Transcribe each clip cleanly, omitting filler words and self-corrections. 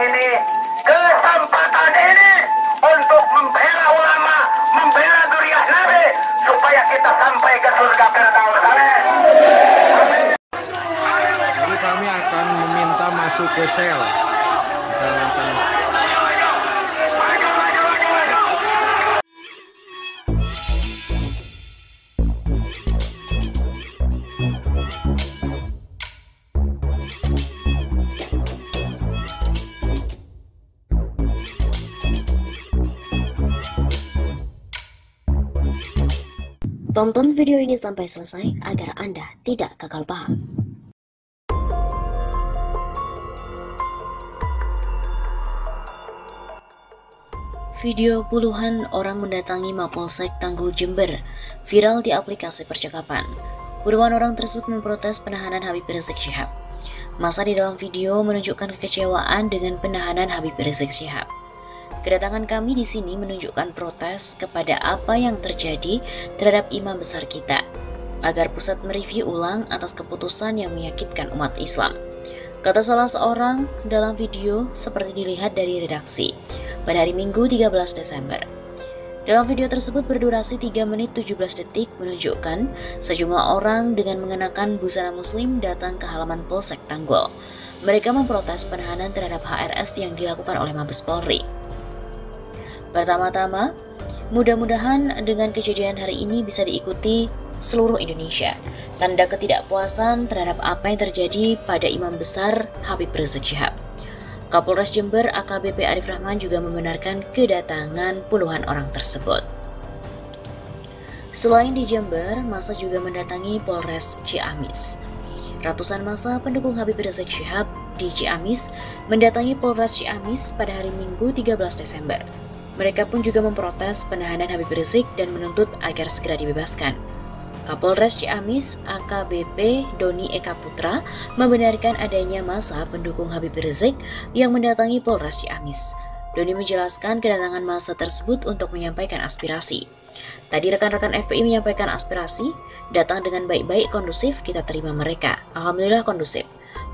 ini kesempatan ini untuk membela ulama, membela dzurriyyah Nabi supaya kita sampai ke surga Firdaus. Jadi kami akan meminta masuk ke sel. Tonton video ini sampai selesai agar Anda tidak gagal paham. Video puluhan orang mendatangi Mapolsek Tanggul Jember viral di aplikasi percakapan. Puluhan orang tersebut memprotes penahanan Habib Rizik Syihab. Masa di dalam video menunjukkan kekecewaan dengan penahanan Habib Rizik Syihab. Kedatangan kami di sini menunjukkan protes kepada apa yang terjadi terhadap imam besar kita, agar pusat mereview ulang atas keputusan yang menyakitkan umat Islam. Kata salah seorang dalam video seperti dilihat dari redaksi pada hari Minggu 13 Desember. Dalam video tersebut berdurasi 3 menit 17 detik menunjukkan sejumlah orang dengan mengenakan busana muslim datang ke halaman Polsek Tanggul. Mereka memprotes penahanan terhadap HRS yang dilakukan oleh Mabes Polri. Pertama-tama, mudah-mudahan dengan kejadian hari ini bisa diikuti seluruh Indonesia. Tanda ketidakpuasan terhadap apa yang terjadi pada imam besar Habib Rizik Syihab. Kapolres Jember AKBP Arif Rahman juga membenarkan kedatangan puluhan orang tersebut. Selain di Jember, massa juga mendatangi Polres Ciamis. Ratusan massa pendukung Habib Rizik Syihab di Ciamis mendatangi Polres Ciamis pada hari Minggu 13 Desember. Mereka pun juga memprotes penahanan Habib Rizik dan menuntut agar segera dibebaskan. Kapolres Ciamis AKBP Doni Eka Putra membenarkan adanya massa pendukung Habib Rizik yang mendatangi Polres Ciamis. Doni menjelaskan kedatangan massa tersebut untuk menyampaikan aspirasi. Tadi rekan-rekan FPI menyampaikan aspirasi, datang dengan baik-baik, kondusif, kita terima mereka. Alhamdulillah kondusif,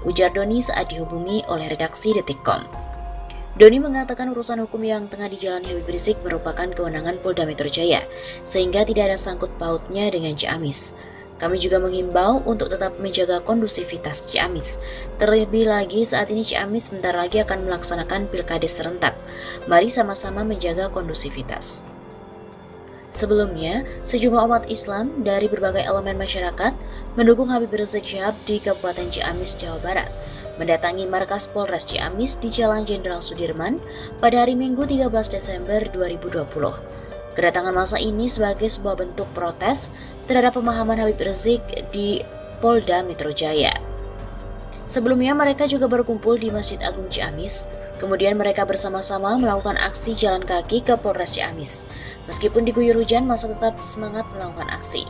ujar Doni saat dihubungi oleh redaksi Detikcom. Doni mengatakan urusan hukum yang tengah dijalani Habib Rizik merupakan kewenangan Polda Metro Jaya, sehingga tidak ada sangkut pautnya dengan Ciamis. Kami juga mengimbau untuk tetap menjaga kondusivitas Ciamis. Terlebih lagi saat ini Ciamis sebentar lagi akan melaksanakan pilkades serentak. Mari sama-sama menjaga kondusivitas. Sebelumnya, sejumlah umat Islam dari berbagai elemen masyarakat mendukung Habib Rizik Syihab di Kabupaten Ciamis, Jawa Barat, mendatangi markas Polres Ciamis di Jalan Jenderal Sudirman pada hari Minggu 13 Desember 2020. Kedatangan massa ini sebagai sebuah bentuk protes terhadap pemahaman Habib Rizik di Polda Metro Jaya. Sebelumnya mereka juga berkumpul di Masjid Agung Ciamis, kemudian mereka bersama-sama melakukan aksi jalan kaki ke Polres Ciamis. Meskipun diguyur hujan, massa tetap semangat melakukan aksi.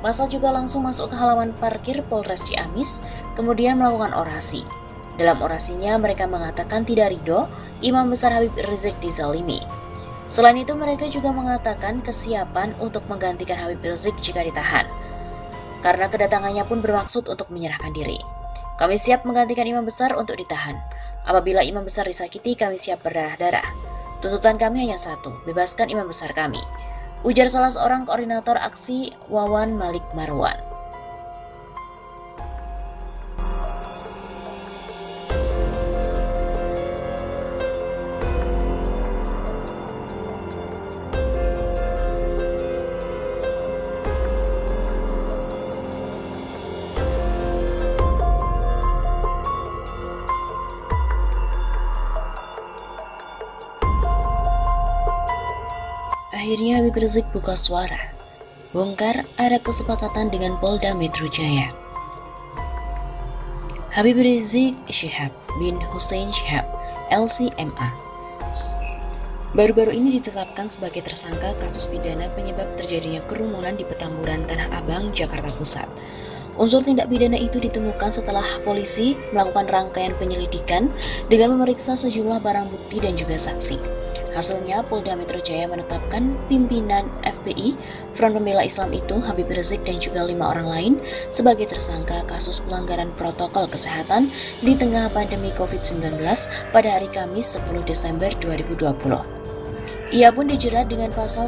Massa juga langsung masuk ke halaman parkir Polres Ciamis, kemudian melakukan orasi. Dalam orasinya, mereka mengatakan tidak ridho imam besar Habib Rizik dizalimi. Selain itu, mereka juga mengatakan kesiapan untuk menggantikan Habib Rizik jika ditahan. Karena kedatangannya pun bermaksud untuk menyerahkan diri. Kami siap menggantikan imam besar untuk ditahan. Apabila imam besar disakiti, kami siap berdarah-darah. Tuntutan kami hanya satu, bebaskan imam besar kami, ujar salah seorang koordinator aksi Wawan Malik Marwan. Akhirnya Habib Rizik buka suara, bongkar ada kesepakatan dengan Polda Metro Jaya. Habib Rizik Syihab bin Hussein Syihab, LCMA, baru-baru ini ditetapkan sebagai tersangka kasus pidana penyebab terjadinya kerumunan di Petamburan Tanah Abang, Jakarta Pusat. Unsur tindak pidana itu ditemukan setelah polisi melakukan rangkaian penyelidikan dengan memeriksa sejumlah barang bukti dan juga saksi. Hasilnya, Polda Metro Jaya menetapkan pimpinan FPI, Front Pembela Islam itu, Habib Rizik dan juga 5 orang lain sebagai tersangka kasus pelanggaran protokol kesehatan di tengah pandemi COVID-19 pada hari Kamis 10 Desember 2020. Ia pun dijerat dengan pasal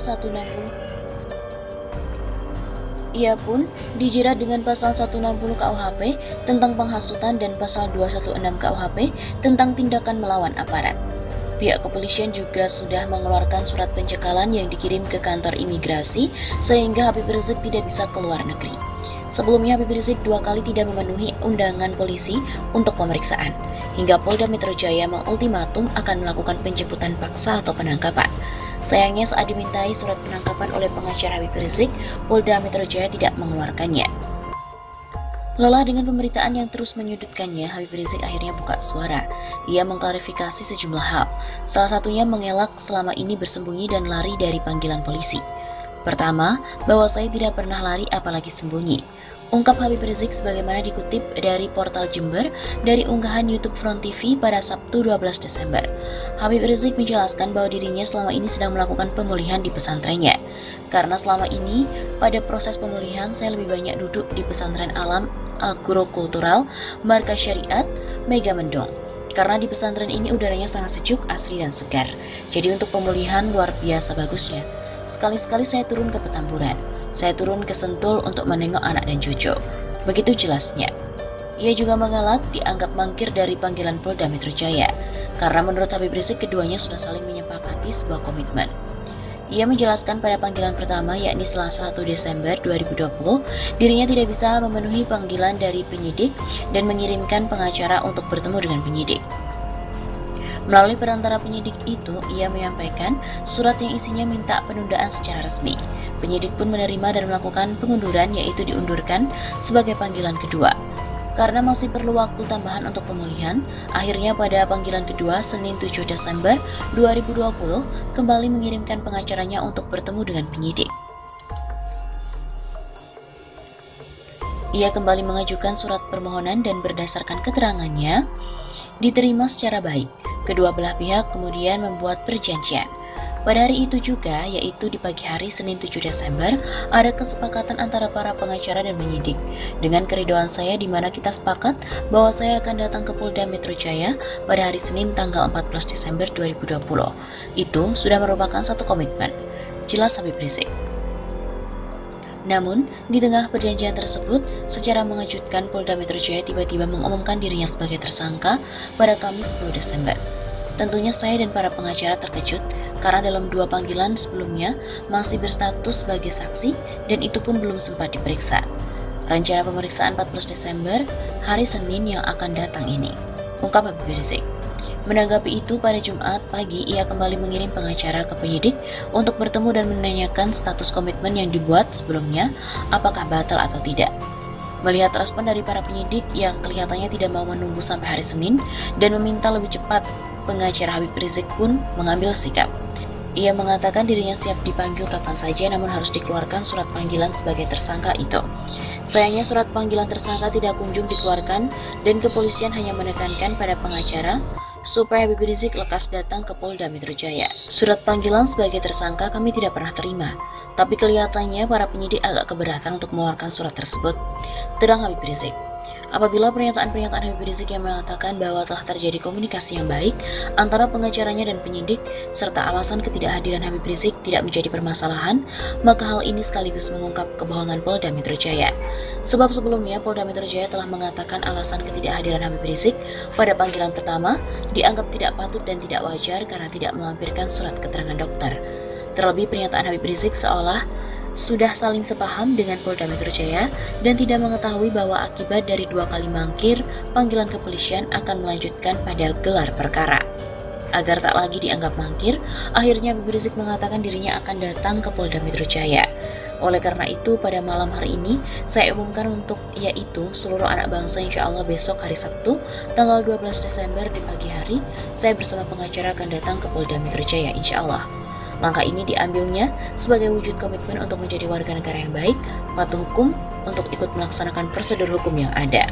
160 KUHP tentang penghasutan dan pasal 216 KUHP tentang tindakan melawan aparat. Pihak kepolisian juga sudah mengeluarkan surat pencekalan yang dikirim ke kantor imigrasi sehingga Habib Rizik tidak bisa keluar negeri. Sebelumnya Habib Rizik 2 kali tidak memenuhi undangan polisi untuk pemeriksaan, hingga Polda Metro Jaya mengultimatum akan melakukan penjemputan paksa atau penangkapan. Sayangnya saat dimintai surat penangkapan oleh pengacara Habib Rizik, Polda Metro Jaya tidak mengeluarkannya. Lelah dengan pemberitaan yang terus menyudutkannya, Habib Rizik akhirnya buka suara. Ia mengklarifikasi sejumlah hal, salah satunya mengelak selama ini bersembunyi dan lari dari panggilan polisi. Pertama, bahwa saya tidak pernah lari apalagi sembunyi. Ungkap Habib Rizik sebagaimana dikutip dari portal Jember dari unggahan YouTube Front TV pada Sabtu 12 Desember. Habib Rizik menjelaskan bahwa dirinya selama ini sedang melakukan pemulihan di pesantrennya. Karena selama ini pada proses pemulihan saya lebih banyak duduk di pesantren Alam Al-Guru Kultural Markas Syariat Mega Mendong. Karena di pesantren ini udaranya sangat sejuk, asri dan segar. Jadi untuk pemulihan luar biasa bagusnya. Sekali-sekali saya turun ke Petamburan. Saya turun ke Sentul untuk menengok anak dan cucu. Begitu jelasnya. Ia juga mengelak dianggap mangkir dari panggilan Polda Metro Jaya. Karena menurut Habib Rizik keduanya sudah saling menyepakati sebuah komitmen. Ia menjelaskan pada panggilan pertama yakni Selasa 1 Desember 2020, dirinya tidak bisa memenuhi panggilan dari penyidik dan mengirimkan pengacara untuk bertemu dengan penyidik. Melalui perantara penyidik itu, ia menyampaikan surat yang isinya minta penundaan secara resmi. Penyidik pun menerima dan melakukan pengunduran, yaitu diundurkan sebagai panggilan kedua. Karena masih perlu waktu tambahan untuk pemulihan, akhirnya pada panggilan kedua, Senin 7 Desember 2020, kembali mengirimkan pengacaranya untuk bertemu dengan penyidik. Ia kembali mengajukan surat permohonan dan berdasarkan keterangannya, diterima secara baik. Kedua belah pihak kemudian membuat perjanjian. Pada hari itu juga, yaitu di pagi hari Senin 7 Desember, ada kesepakatan antara para pengacara dan penyidik. Dengan keridhaan saya di mana kita sepakat bahwa saya akan datang ke Polda Metro Jaya pada hari Senin tanggal 14 Desember 2020. Itu sudah merupakan satu komitmen, jelas Habib Rizik. Namun, di tengah perjanjian tersebut, secara mengejutkan Polda Metro Jaya tiba-tiba mengumumkan dirinya sebagai tersangka pada Kamis 10 Desember. Tentunya saya dan para pengacara terkejut karena dalam 2 panggilan sebelumnya masih berstatus sebagai saksi dan itu pun belum sempat diperiksa. Rencana pemeriksaan 14 Desember, hari Senin yang akan datang ini, ungkap Habib Rizik. Menanggapi itu, pada Jumat pagi ia kembali mengirim pengacara ke penyidik untuk bertemu dan menanyakan status komitmen yang dibuat sebelumnya, apakah batal atau tidak. Melihat respon dari para penyidik yang kelihatannya tidak mau menunggu sampai hari Senin dan meminta lebih cepat, pengacara Habib Rizik pun mengambil sikap. Ia mengatakan dirinya siap dipanggil kapan saja namun harus dikeluarkan surat panggilan sebagai tersangka itu. Sayangnya surat panggilan tersangka tidak kunjung dikeluarkan dan kepolisian hanya menekankan pada pengacara supaya Habib Rizik lekas datang ke Polda Metro Jaya. Surat panggilan sebagai tersangka kami tidak pernah terima, tapi kelihatannya para penyidik agak keberatan untuk mengeluarkan surat tersebut, terang Habib Rizik. Apabila pernyataan-pernyataan Habib Rizik yang mengatakan bahwa telah terjadi komunikasi yang baik antara pengacaranya dan penyidik, serta alasan ketidakhadiran Habib Rizik tidak menjadi permasalahan, maka hal ini sekaligus mengungkap kebohongan Polda Metro Jaya. Sebab sebelumnya Polda Metro Jaya telah mengatakan alasan ketidakhadiran Habib Rizik pada panggilan pertama dianggap tidak patut dan tidak wajar karena tidak melampirkan surat keterangan dokter. Terlebih pernyataan Habib Rizik seolah sudah saling sepaham dengan Polda Metro Jaya dan tidak mengetahui bahwa akibat dari 2 kali mangkir, panggilan kepolisian akan melanjutkan pada gelar perkara. Agar tak lagi dianggap mangkir, akhirnya Habib Rizik mengatakan dirinya akan datang ke Polda Metro Jaya. Oleh karena itu, pada malam hari ini, saya umumkan untuk yaitu seluruh anak bangsa insya Allah besok hari Sabtu, tanggal 12 Desember di pagi hari, saya bersama pengacara akan datang ke Polda Metro Jaya insya Allah. Langkah ini diambilnya sebagai wujud komitmen untuk menjadi warga negara yang baik, patuh hukum, untuk ikut melaksanakan prosedur hukum yang ada.